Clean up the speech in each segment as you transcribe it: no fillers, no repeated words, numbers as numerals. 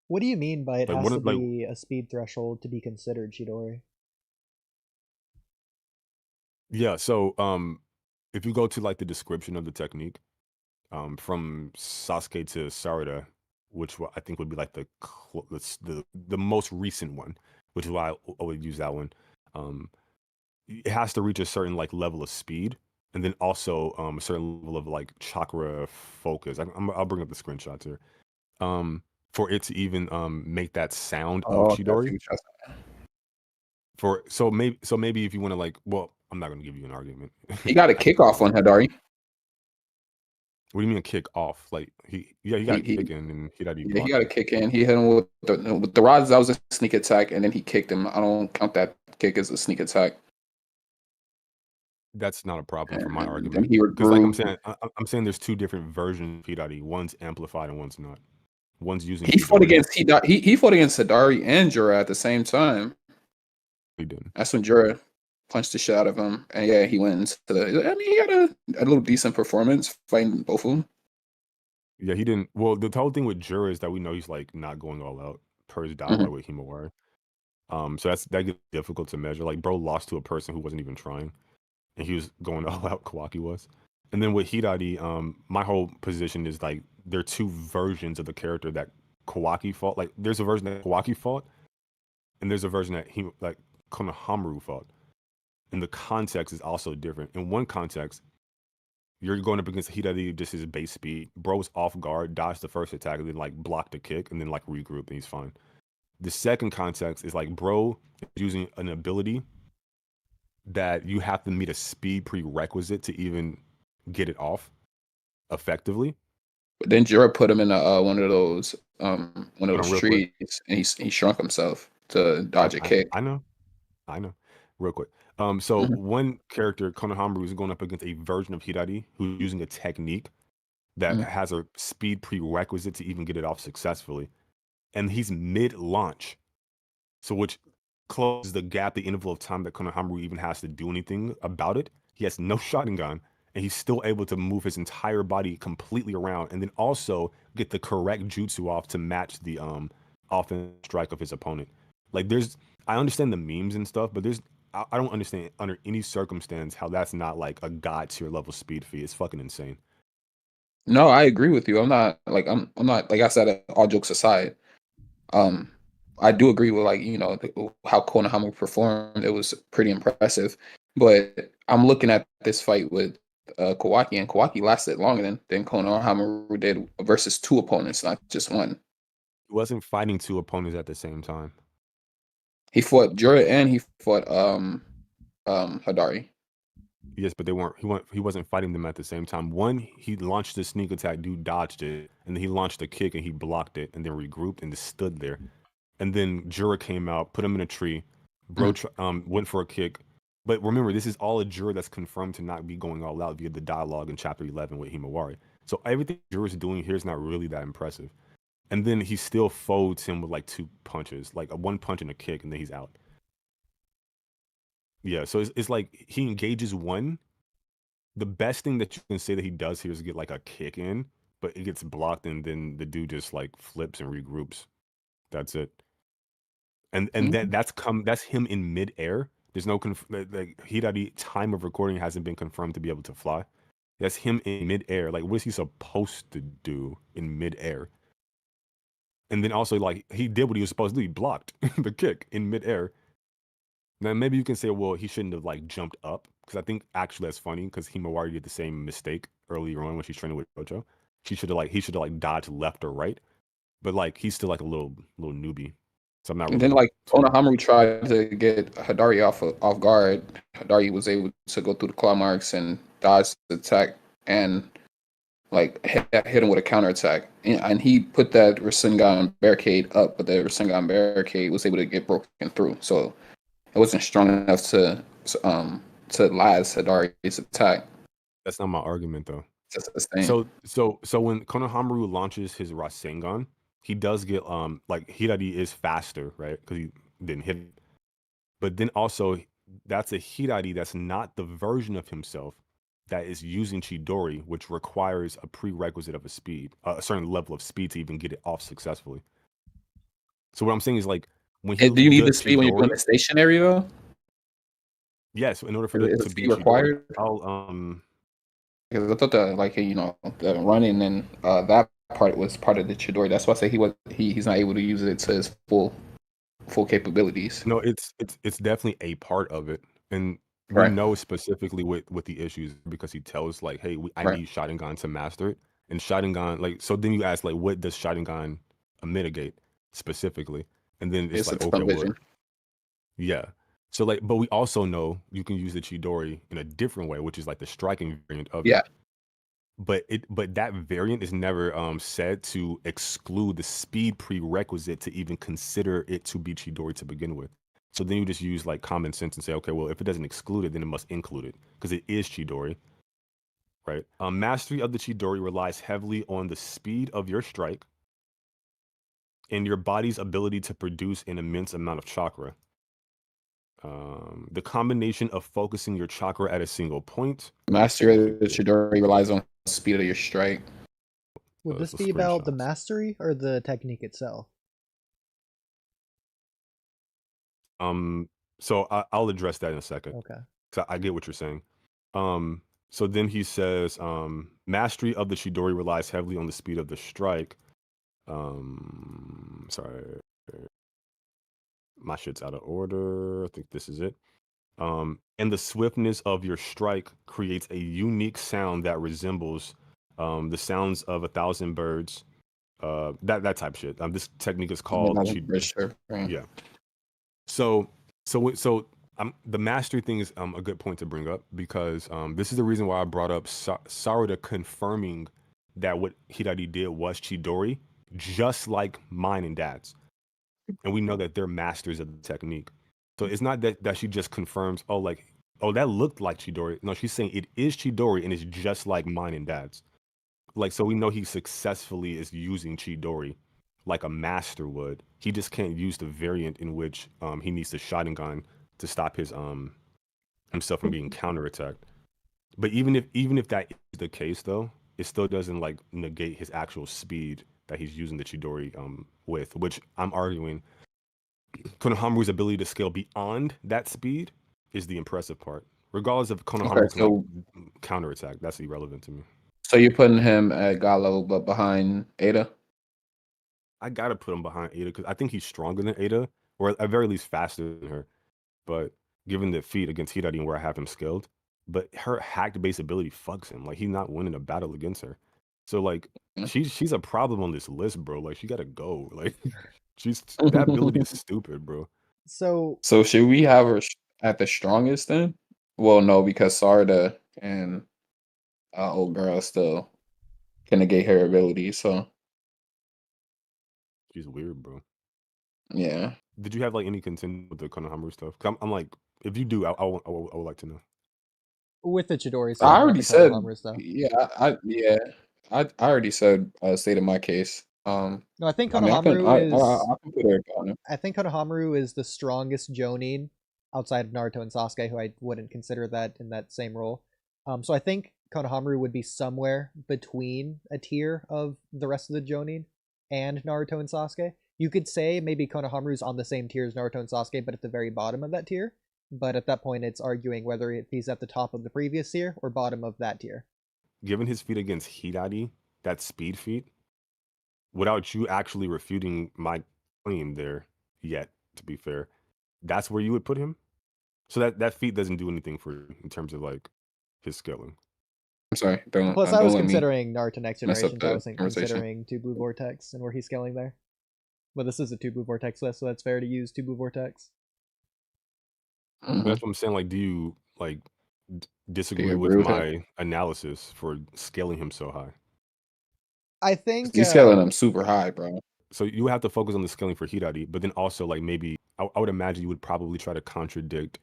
What do you mean by it Like has one to of like be a speed threshold to be considered Chidori? yeah, so if you go to like the description of the technique, from Sasuke to Sarada, which I think would be like the most recent one, which is why I would use that one. Um, it has to reach a certain like level of speed, and then also a certain level of like chakra focus. I'll bring up the screenshots here. For it to even make that sound of Oh, okay, I see Chidori. what you're saying. For so maybe if you want to like, well, I'm not gonna give you an argument. He got a I could prove kickoff you on wrong. Hidari. What do you mean a kick off? Like he got a He kick in and he Yeah, he blocked got a it. kick in. He hit him with the rods. That was a sneak attack, and then he kicked him. I don't count that kick as a sneak attack. That's not a problem for my And then argument he because, like regrew. I'm saying, there's two different versions of P Dotty. One's amplified and one's not. One's using He fought Chidori. against he fought against Hidari and Jura at the same time. He didn't. That's when Jura punched the shit out of him, and yeah, he went into the. I mean, he had a little decent performance fighting both of them. Yeah, he didn't. Well, the whole thing with Jura is that we know he's like not going all out per his Hmm. dialogue with Himawari. So that gets difficult to measure. Like, bro lost to a person who wasn't even trying, and he was going all out. Kawaki was, and then with Hidari, my whole position is like there are two versions of the character that Kawaki fought. Like, there's a version that Kawaki fought, and there's a version that he like Konohamaru fought. And the context is also different. In one context, you're going up against Hidari, just his base speed. Bro's off guard, dodged the first attack, and then like blocked the kick, and then like regroup, and he's fine. The second context is like bro is using an ability that you have to meet a speed prerequisite to even get it off effectively. But then Jura put him in one of Hold on, those real quick. trees, and he shrunk himself to dodge a kick. I know, I know. Real quick. So Hmm. one character, Konohamaru, is going up against a version of Hidari who's using a technique that Hmm. has a speed prerequisite to even get it off successfully. And he's mid launch. So which closes the gap, the interval of time that Konohamaru even has to do anything about it. He has no Sharingan, and he's still able to move his entire body completely around, and then also get the correct jutsu off to match the offense strike of his opponent. Like I understand the memes and stuff, but I don't understand under any circumstance how that's not like a god tier level speed feat. It's fucking insane. No, I agree with you. I'm not like I said. All jokes aside, um, I do agree with how Konohama performed. It was pretty impressive. But I'm looking at this fight with Kawaki, and Kawaki lasted longer than Konohamaru did versus two opponents, not just one. He wasn't fighting two opponents at the same time. He fought Jura and he fought Hadari. Yes, but they weren't. He wasn't fighting them at the same time. One, he launched the sneak attack. Dude dodged it, and then he launched a kick and he blocked it, and then regrouped and just stood there. And then Jura came out, put him in a tree. Bro, Mhm. went for a kick. But remember, this is all a Jura that's confirmed to not be going all out via the dialogue in Chapter 11 with Himawari. So everything Jura's doing here is not really that impressive. And then he still folds him with like two punches, like a one punch and a kick, and then he's out. Yeah, so it's like he engages one. The best thing that you can say that he does here is get like a kick in, but it gets blocked, and then the dude just like flips and regroups. That's it. And Mhm. that's him in midair. There's no like Hidari time of recording hasn't been confirmed to be able to fly. That's him in midair. Like, what is he supposed to do in midair? And then also, like, he did what he was supposed to do. He blocked the kick in midair. Now maybe you can say, well, he shouldn't have like jumped up, because I think actually that's funny because Himawari did the same mistake earlier on when she's training with Ocho. He should have like dodged left or right, but like he's still like a little newbie, so I'm not And then really like too. Konohamaru tried to get Hadari off guard. Hadari was able to go through the claw marks and dodge the attack and like hit him with a counterattack. And he put that Rasengan barricade up, but the Rasengan barricade was able to get broken through. So it wasn't strong enough to last Hadari's attack. That's not my argument though. That's the same. So when Konohamaru launches his Rasengan, he does get like Hirari is faster, right? Because he didn't hit it. But then also that's a Hirari that's not the version of himself that is using Chidori, which requires a prerequisite of a speed, a certain level of speed to even get it off successfully. So what I'm saying is like when he And do you need does the speed when you're doing Chidori, it stationary though? yes, in order for it Is to the be speed Chidori, required? I'll Because I thought that like the running and that part was part of the Chidori. That's why I say he's not able to use it to his full capabilities. no, it's definitely a part of it, and we Right. know specifically what the issues because he tells like, hey, I Right. need Sharingan to master it, and Sharingan like so. Then you ask like, what does Sharingan mitigate specifically, and then it's It's a like, okay, tunnel well, vision. yeah. So like, but we also know you can use the Chidori in a different way, which is like the striking variant of it. Yeah. But that variant is never said to exclude the speed prerequisite to even consider it to be Chidori to begin with. So then you just use like common sense and say, okay, well, if it doesn't exclude it, then it must include it because it is Chidori, right? Mastery of the Chidori relies heavily on the speed of your strike and your body's ability to produce an immense amount of chakra. The combination of focusing your chakra at a single point. Mastery of the Chidori relies on the speed of your strike. Would this So be about the screenshots. mastery or the technique itself? So I'll address that in a second. Okay. So I get what you're saying. So then he says, mastery of the Chidori relies heavily on the speed of the strike. Sorry, my shit's out of order. I think this is it. And the swiftness of your strike creates a unique sound that resembles the sounds of 1,000 birds. That type of shit. This technique is called Right. yeah. So the mastery thing is a good point to bring up because this is the reason why I brought up Sarada confirming that what Hirari did was Chidori, just like mine and dad's. And we know that they're masters of the technique. So it's not that she just confirms, oh, that looked like Chidori. No, she's saying it is Chidori and it's just like mine and dad's. Like, so we know he successfully is using Chidori like a master would. He just can't use the variant in which he needs the Sharingan to stop his himself from being counterattacked. But even if that is the case though, it still doesn't like negate his actual speed that he's using the Chidori with, which I'm arguing Konohamaru's ability to scale beyond that speed is the impressive part. Regardless of Konohamaru Okay, can like counterattack, that's irrelevant to me. so you're putting him at God level, but behind Ada. I gotta put him behind Ada because I think he's stronger than Ada, or at very least faster than her. But given the feat against Hirari and where I have him skilled, but her hacked base ability fucks him. Like he's not winning a battle against her. So like she's a problem on this list, bro. Like she gotta go. Like that ability is stupid, bro. So Should we have her at the strongest then? Well, no, because Sarda and old girl still can negate her ability. So She's weird, bro. yeah, Did you have like any contention with the Konohamaru stuff? 'Cause I'm like, if you do, I would like to know. with the Chidori I stuff, not already the said. Konohamaru stuff. I already said stated my case. No, I think I mean, I can Konohamaru is. I can put her on it. I think Konohamaru is the strongest Jonin outside of Naruto and Sasuke, who I wouldn't consider that in that same role. So I think Konohamaru would be somewhere between a tier of the rest of the Jonin and Naruto and Sasuke. You could say maybe Konohamaru's on the same tier as Naruto and Sasuke, but at the very bottom of that tier. But at that point, it's arguing whether he's at the top of the previous tier or bottom of that tier. Given his feat against Hirari, that speed feat, without you actually refuting my claim there yet, to be fair, that's where you would put him. So that feat doesn't do anything for you in terms of like his scaling. I'm sorry. Plus, I don't was let me considering Naruto Next mess up Generation, so I the wasn't conversation. considering Two Blue Vortex and where he's scaling there. But this is a Two Blue Vortex list, so that's fair to use Two Blue Vortex. Mhm. That's what I'm saying. Like, do you like disagree agree with with him? my analysis for scaling him so high? I think He's scaling them super high, bro. So you have to focus on the scaling for Hirari, but then also like maybe I would imagine you would probably try to contradict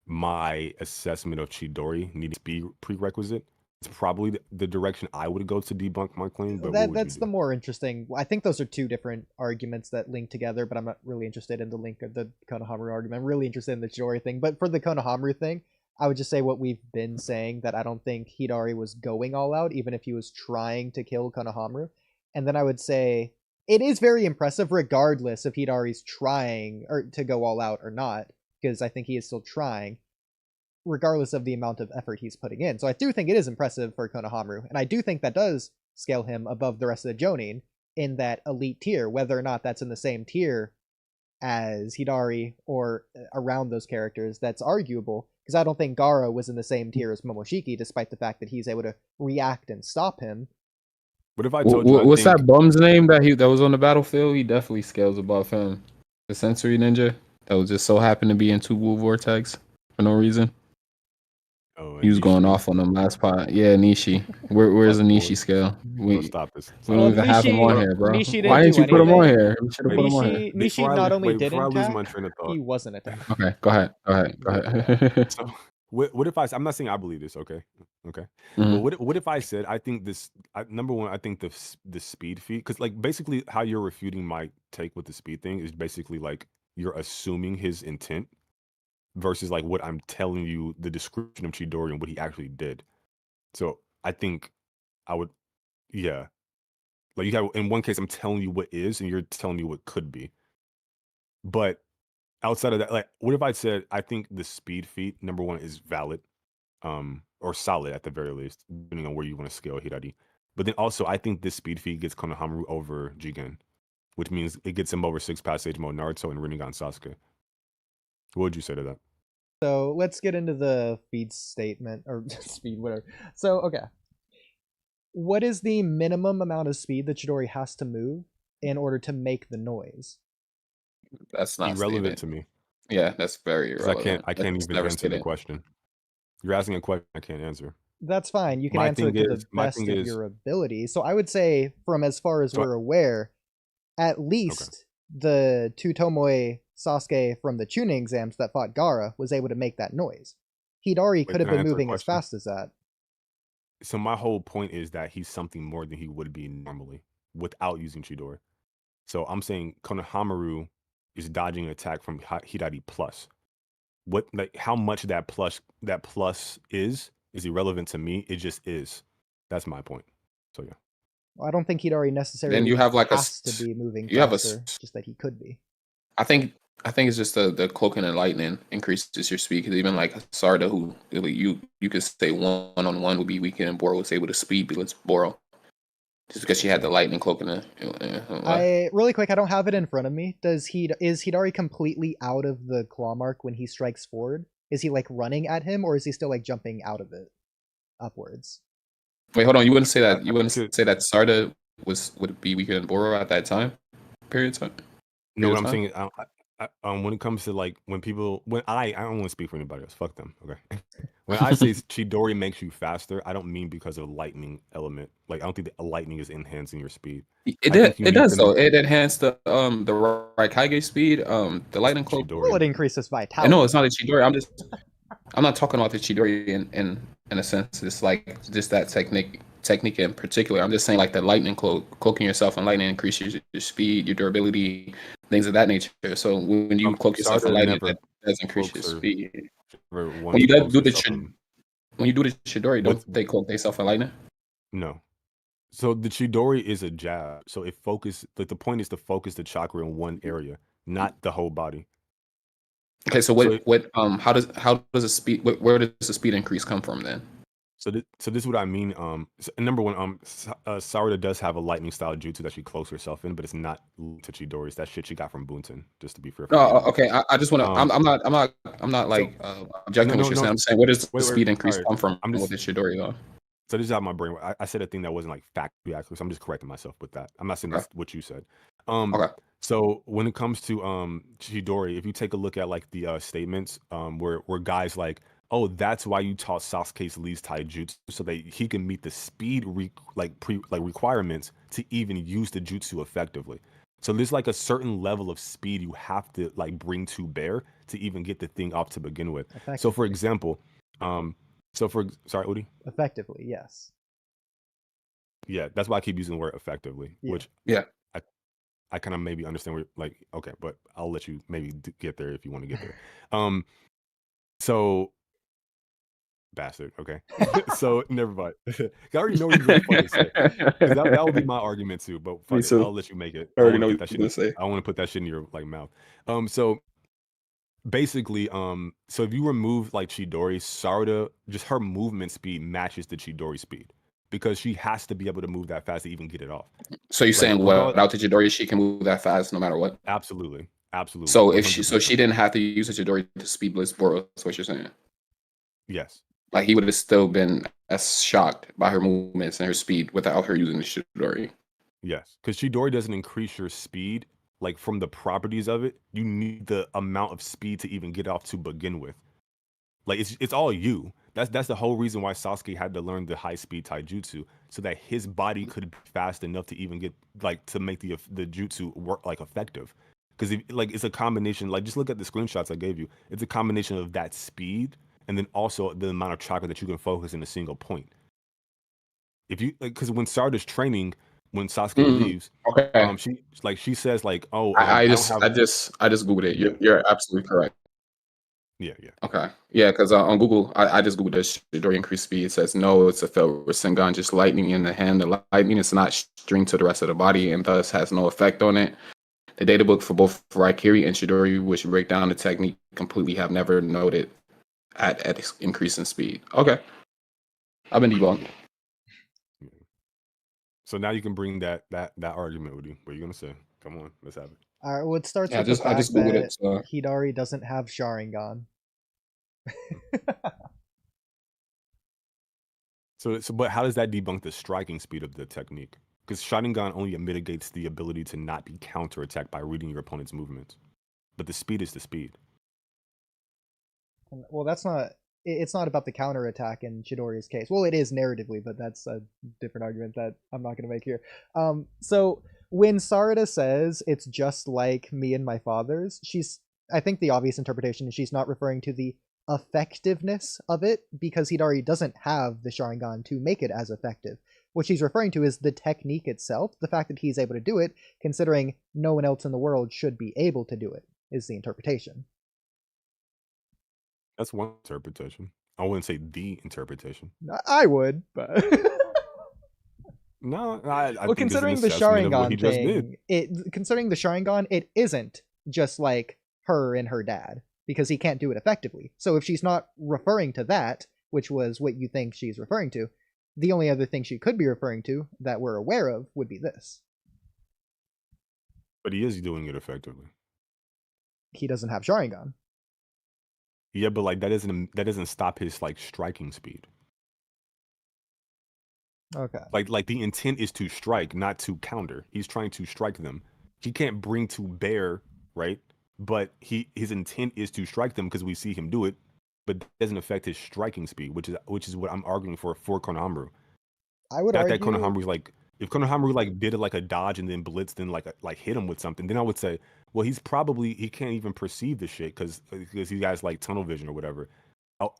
my assessment of Chidori needing speed prerequisite. It's probably the direction I would go to debunk my claim. But what would that's you the do? more interesting. I think those are two different arguments that link together, but I'm not really interested in the link of the Konohamaru argument. I'm really interested in the Chidori thing. But for the Konohamaru thing, I would just say what we've been saying, that I don't think Hidari was going all out, even if he was trying to kill Konohamaru. And then I would say it is very impressive regardless if Hidari's trying or to go all out or not, because I think he is still trying, regardless of the amount of effort he's putting in. So I do think it is impressive for Konohamaru, and I do think that does scale him above the rest of the Jonin in that elite tier, whether or not that's in the same tier as Hidari or around those characters, that's arguable, because I don't think Gaara was in the same tier as Momoshiki, despite the fact that he's able to react and stop him. What if I told you? What's that bum's name that was on the battlefield? He definitely scales above him. The sensory ninja that was just so happened to be in 2 Wu Vortex for no reason. Oh, He was going off on them last pot. Yeah, Nishi. Where's the Nishi scale? We stop this. We don't even have him on here, bro. Why didn't you put him on here? We should have put him on here. Nishi not only didn't attack, my train of thought. he wasn't attacked. Okay, go ahead. So, what if I'm not saying I believe this, okay? Mhm. But what if I said I think this? Number one, I think the speed feat, because like basically how you're refuting my take with the speed thing is basically like you're assuming his intent versus like what I'm telling you the description of Chidori and what he actually did. So I think I would, yeah. Like you have in one case, I'm telling you what is, and you're telling me what could be. But outside of that, like, what if I said I think the speed feat number one is valid, or solid at the very least, depending on where you want to scale Hirari. But then also, I think this speed feat gets Konohamaru over Jigen, which means it gets him over 6 passage mode Naruto and Rinnegan Sasuke. What would you say to that? So let's get into the feed statement, or speed, whatever. So, okay. What is the minimum amount of speed that Chidori has to move in order to make the noise? That's not irrelevant stated to me. Yeah, that's very irrelevant. I can't even answer the question. You're asking a question I can't answer. That's fine. You can answer it to the best of your ability. So I would say, from as far as we're aware, at least the two Tomoe Sasuke from the tuning exams that fought Gaara was able to make that noise. Hidari could have been moving as fast as that. So my whole point is that he's something more than he would be normally without using Chidori. So I'm saying Konohamaru is dodging an attack from Hidari plus. What, like, how much that plus is irrelevant to me. It just is. That's my point. So yeah. Well, I don't think Hidari necessarily then you have like has to be moving faster, have just that he could be. I think it's just the cloaking and lightning increases your speed, because even like Sarda, who you could say 1-on-1 would be weaker, and Boro was able to speed because Boro, just because she had the lightning cloak in it. Really quick, I don't have it in front of me. Is Hidari completely out of the claw mark when he strikes forward? Is he like running at him, or is he still like jumping out of it upwards? Wait, hold on. You wouldn't say that. You wouldn't say that Sarda would be weaker than Boro at that time? Period time. No, what I'm saying, when it comes to like when I don't want to speak for anybody else. Fuck them. Okay. When I say Chidori makes you faster, I don't mean because of the lightning element. Like I don't think the lightning is enhancing your speed. It does though. It enhanced the Raikage speed. The lightning cloak. Well, it increases vitality. No, it's not a Chidori. I'm not talking about the Chidori in a sense. It's like just that technique in particular. I'm just saying like the lightning cloaking yourself and lightning increases your speed, your durability, things of that nature. So when you cloak yourself in lightning, that does increase your speed. When you do the Chidori, don't they cloak themselves in lightning? No. So the Chidori is a jab. So it the point is to focus the chakra in one area, not the whole body. Okay, so how does the speed where does the speed increase come from then? So this is what I mean. Number one, Sarada does have a lightning style jutsu that she cloaks herself in, but it's not to Chidori. It's that shit she got from Bunten. Just to be fair. No, okay. I just want to. I'm not like objecting what you're saying. I'm saying where does the speed increase come from with the Chidori though? So this is how my brain. I said a thing that wasn't like factually accurate. So I'm just correcting myself with that. I'm not saying that's what you said. Okay. So when it comes to Chidori, if you take a look at like the statements, where guys like, oh, that's why you taught Sasuke's Lee's taijutsu so that he can meet the speed requirements to even use the jutsu effectively. So there's like a certain level of speed you have to like bring to bear to even get the thing off to begin with. So for example, sorry, Oodie? Effectively, yes. Yeah, that's why I keep using the word effectively, which I kind of maybe understand where, like, okay, but I'll let you maybe get there if you want to get there. So Bastard. Okay. So never mind. I already know what you're going to say. Because that would be my argument too. But fuck Me it. too. I'll let you make it. I I already want know to what put that you're shit. gonna say. I want to put that shit in your like mouth. So basically, so if you remove like Chidori, Sarada, just her movement speed matches the Chidori speed because she has to be able to move that fast to even get it off. So you're saying regard- without the Chidori, she can move that fast no matter what? Absolutely. So 100%. she didn't have to use the Chidori to speed blitz Boruto. That's what you're saying. Yes. Like he would have still been as shocked by her movements and her speed without her using the Chidori. Yes, because Chidori doesn't increase your speed, like from the properties of it. You need the amount of speed to even get off to begin with. Like it's all you. That's the whole reason why Sasuke had to learn the high speed taijutsu so that his body could be fast enough to even get like to make the jutsu work like effective. Because like it's a combination. Like just look at the screenshots I gave you. It's a combination of that speed and then also the amount of chakra that you can focus in a single point. If you like, because when Sarda's training, when Sasuke leaves, Okay. she says like, oh, I don't just have. I just googled it. You're absolutely correct. Yeah. Okay. Yeah, because on Google, I just googled this Chidori increased speed. It says no, it's a failed Rasengan, just lightning in the hand. The lightning is not stringed to the rest of the body and thus has no effect on it. The data book for both Raikiri and Chidori, which break down the technique completely, have never noted at increase in speed. Okay. I've been debunked. So now you can bring that argument with you. What are you gonna say? Come on, let's have it. All right, well, it starts Yeah, with the I fact just googled that it. So Hidari doesn't have Sharingan. So, but how does that debunk the striking speed of the technique? Because Sharingan only mitigates the ability to not be counterattacked by reading your opponent's movements, but the speed is the speed. Well, that's not. It's not about the counterattack in Chidori's case. Well, it is narratively, but that's a different argument that I'm not going to make here. So when Sarada says it's just like me and my father's, I think the obvious interpretation is she's not referring to the effectiveness of it because Hidari doesn't have the Sharingan to make it as effective. What she's referring to is the technique itself, the fact that he's able to do it, considering no one else in the world should be able to do it, is the interpretation. That's one interpretation. I wouldn't say the interpretation. I would, but No, I well, think considering the it's an assessment of what he Sharingan just did. considering the Sharingan, it isn't just like her and her dad because he can't do it effectively. So if she's not referring to that, which was what you think she's referring to, the only other thing she could be referring to that we're aware of would be this. But he is doing it effectively. He doesn't have Sharingan. Yeah, but like that doesn't stop his like striking speed. Okay. Like the intent is to strike, not to counter. He's trying to strike them. He can't bring to bear, right? But his intent is to strike them because we see him do it, but that doesn't affect his striking speed, which is what I'm arguing for Konohamaru. I would That argue Konohamaru's like if Konohamaru like did it like a dodge and then blitzed and like hit him with something, then I would say, well, he can't even perceive the shit because he has like tunnel vision or whatever.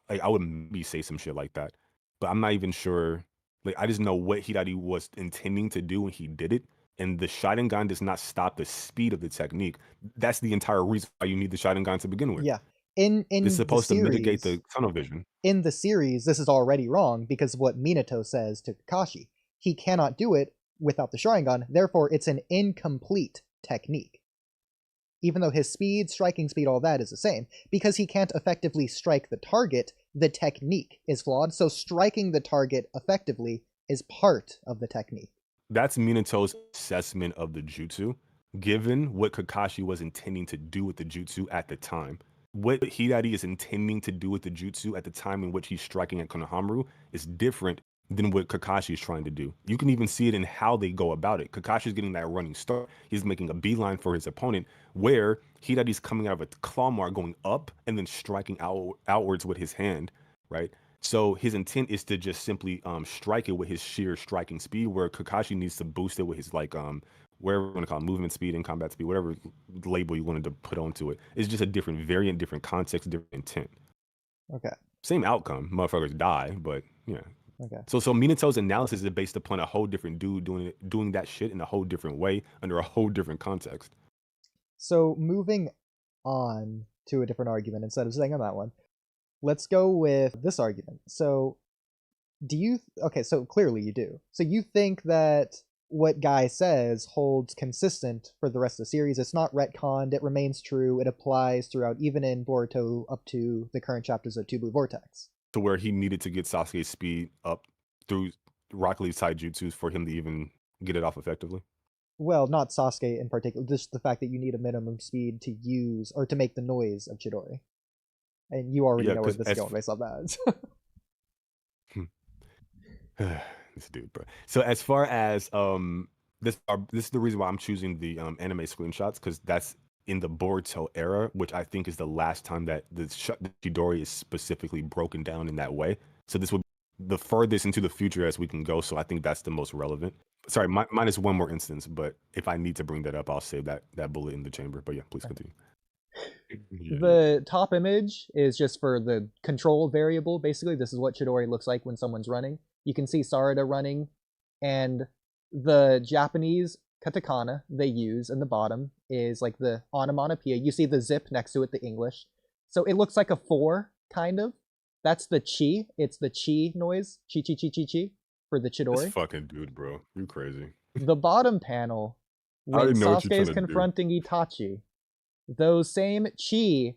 I would maybe say some shit like that, but I'm not even sure. Like I just know what Hidari was intending to do when he did it, and the Sharingan does not stop the speed of the technique. That's the entire reason why you need the Sharingan to begin with. yeah. In It's supposed the to series, mitigate the tunnel vision. in the series, this is already wrong because of what Minato says to Kakashi. He cannot do it without the Sharingan, therefore it's an incomplete technique. Even though his speed, striking speed, all that is the same. Because he can't effectively strike the target, the technique is flawed, so striking the target effectively is part of the technique. That's Minato's assessment of the jutsu, given what Kakashi was intending to do with the jutsu at the time. What Hidari is intending to do with the jutsu at the time in which he's striking at Konohamaru is different than what Kakashi is trying to do. You can even see it in how they go about it. Kakashi's getting that running start. He's making a beeline for his opponent, where Hidari's coming out of a claw mark going up and then striking outwards with his hand, right? So his intent is to just simply strike it with his sheer striking speed, where Kakashi needs to boost it with his like whatever you want to call it, movement speed and combat speed, whatever label you wanted to put onto it. It's just a different variant, different context, different intent. Okay. Same outcome. Motherfuckers die, but yeah. Okay. So Minato's analysis is based upon a whole different dude doing that shit in a whole different way under a whole different context. So moving on to a different argument instead of staying on that one. let's go with this argument. So, so clearly you do. So you think that what Guy says holds consistent for the rest of the series. It's not retconned, it remains true, it applies throughout, even in Boruto up to the current chapters of Two Blue Vortex. To where he needed to get Sasuke's speed up through Rock Lee's taijutsus for him to even get it off effectively? Well, not Sasuke in particular, just the fact that you need a minimum speed to use, or to make the noise of Chidori. And you already know where this is going based on that. This dude, bro. So as far as this is the reason why I'm choosing the anime screenshots, because that's in the Boruto era, which I think is the last time that the Chidori is specifically broken down in that way. So this would be the furthest into the future as we can go. So I think that's the most relevant. Sorry, mine is one more instance, but if I need to bring that up, I'll save that bullet in the chamber. But yeah, please continue. The top image is just for the control variable. Basically, this is what Chidori looks like when someone's running. You can see Sarada running, and the Japanese katakana they use in the bottom is like the onomatopoeia. You see the zip next to it, the English. So it looks like a 4, kind of. That's the chi. It's the chi noise. Chi, chi, chi, chi, chi for the Chidori. This fucking dude, bro. You crazy. The bottom panel, when Sasuke is confronting Itachi, those same chi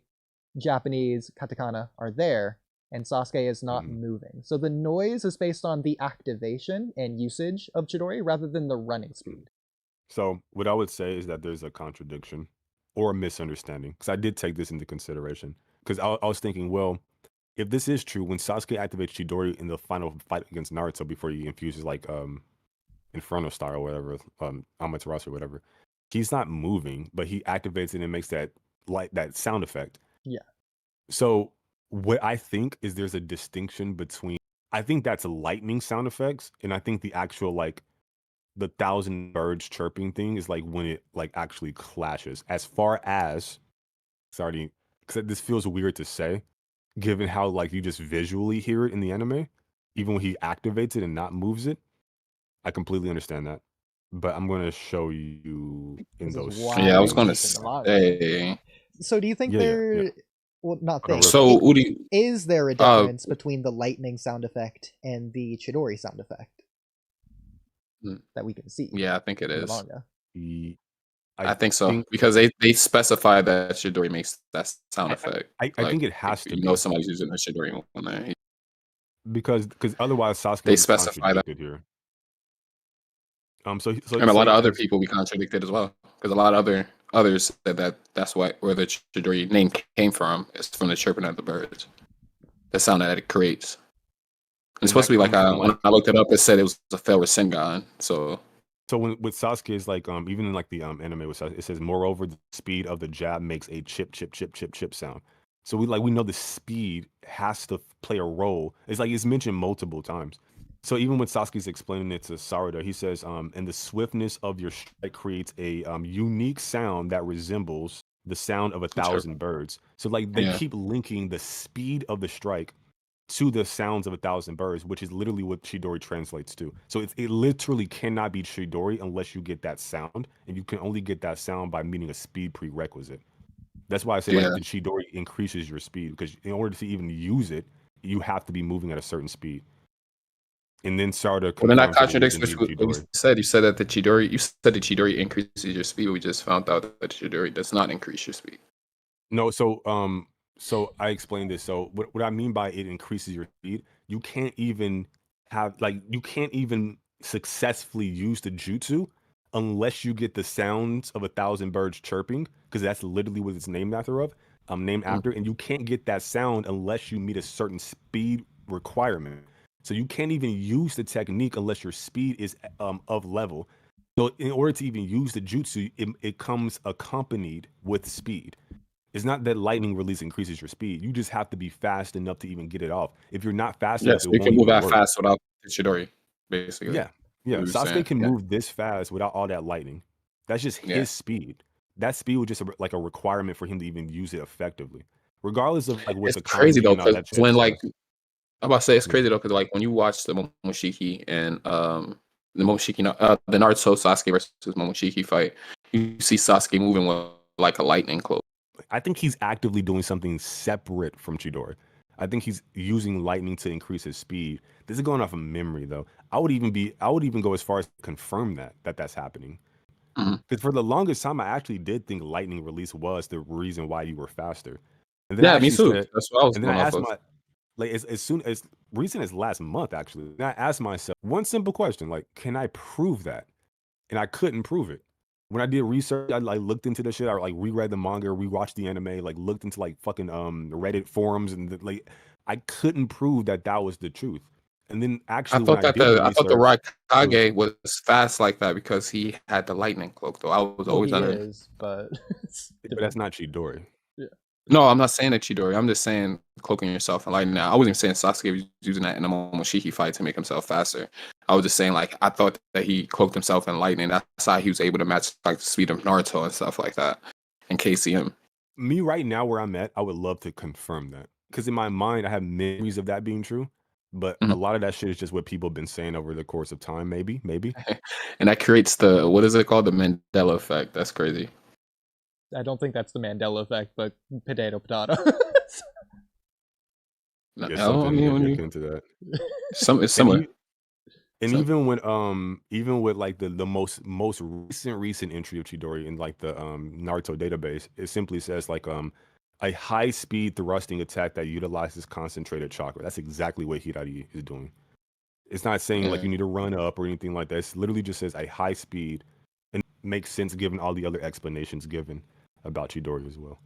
Japanese katakana are there, and Sasuke is not moving. So the noise is based on the activation and usage of Chidori rather than the running speed. So what I would say is that there's a contradiction or a misunderstanding, because I did take this into consideration. Because I was thinking, well, if this is true, when Sasuke activates Chidori in the final fight against Naruto before he infuses like Inferno Star or whatever, Amaterasu or whatever, he's not moving, but he activates it and makes that sound effect. Yeah. So what I think is there's a distinction between, I think that's lightning sound effects, and I think the actual like the 1,000 birds chirping thing is like when it like actually clashes. As far as, sorry, because this feels weird to say, given how like you just visually hear it in the anime, even when he activates it and not moves it. I completely understand that, but I'm going to show you in those. Yeah, I was going to say. So do you think well, not think. So Oodie, is there a difference between the lightning sound effect and the Chidori sound effect that we can see? Yeah, I think it is. The manga. I think so, because they specify that Chidori makes that sound effect. I think it has to. You know, somebody's using a Chidori when they because otherwise Sasuke they specify that here. And a lot of other people we contradicted as well, because a lot of others said that's where the Chidori name came from. It's from the chirping of the birds, the sound that it creates. It's supposed to be like when I looked it up, it said it was a fell Rasengan. So when with Sasuke is like even in like the anime with Sasuke, it says moreover the speed of the jab makes a chip chip chip chip chip sound. So we know the speed has to play a role. It's like it's mentioned multiple times. So even when Sasuke's explaining it to Sarada, he says, and the swiftness of your strike creates a unique sound that resembles the sound of 1,000 birds. So like they keep linking the speed of the strike to the sounds of 1,000 birds, which is literally what Chidori translates to. So it literally cannot be Chidori unless you get that sound, and you can only get that sound by meeting a speed prerequisite. That's why I say like the Chidori increases your speed, because in order to even use it, you have to be moving at a certain speed. And then Sarada. Well, then that contradicts what you said. You said that the Chidori increases your speed. We just found out that Chidori does not increase your speed. No, so I explained this. So what I mean by it increases your speed, you can't even successfully use the jutsu unless you get the sounds of 1,000 birds chirping, because that's literally what it's named after. And you can't get that sound unless you meet a certain speed requirement. So you can't even use the technique unless your speed is of level. So in order to even use the jutsu, it comes accompanied with speed. It's not that lightning release increases your speed. You just have to be fast enough to even get it off. If you're not fast enough, you can move that fast without the Chidori, basically. Yeah. Sasuke can move this fast without all that lightning. That's just his speed. That speed was just like a requirement for him to even use it effectively, regardless of like what. It's crazy though, because when like. I'm about to say it's crazy though, because like when you watch the Momoshiki and the Naruto Sasuke versus Momoshiki fight, you see Sasuke moving with like a lightning cloak. I think he's actively doing something separate from Chidori. I think he's using lightning to increase his speed. This is going off of memory though. I would even go as far as to confirm that's happening. Because for the longest time, I actually did think lightning release was the reason why you were faster. And then Yeah, me too. That's what I was going off of. As soon as recent as last month, actually, and I asked myself one simple question, like, can I prove that? And I couldn't prove it. When I did research, I like looked into the shit. I like reread the manga, rewatched the anime, like looked into like fucking Reddit forums, and like I couldn't prove that was the truth. And then actually, I thought the Raikage was fast like that because he had the lightning cloak. Though I was always under. But that's not Chidori. Yeah. No, I'm not saying that Chidori. I'm just saying cloaking yourself and lightning. Now, I wasn't even saying Sasuke was using that in the Momoshiki fight to make himself faster. I was just saying like I thought that he cloaked himself in lightning. That's how he was able to match like the speed of Naruto and stuff like that. And KCM. Me right now where I'm at, I would love to confirm that because in my mind I have memories of that being true. But a lot of that shit is just what people have been saying over the course of time. Maybe. And that creates the what is it called? The Mandela effect. That's crazy. I don't think that's the Mandela effect, but potato. No, I mean when you into that, it's similar. Even with like the most recent entry of Chidori in like the Naruto database, it simply says like a high speed thrusting attack that utilizes concentrated chakra. That's exactly what Hidari is doing. It's not saying like you need to run up or anything like that. It literally just says a high speed, and makes sense given all the other explanations given about Chidori as well.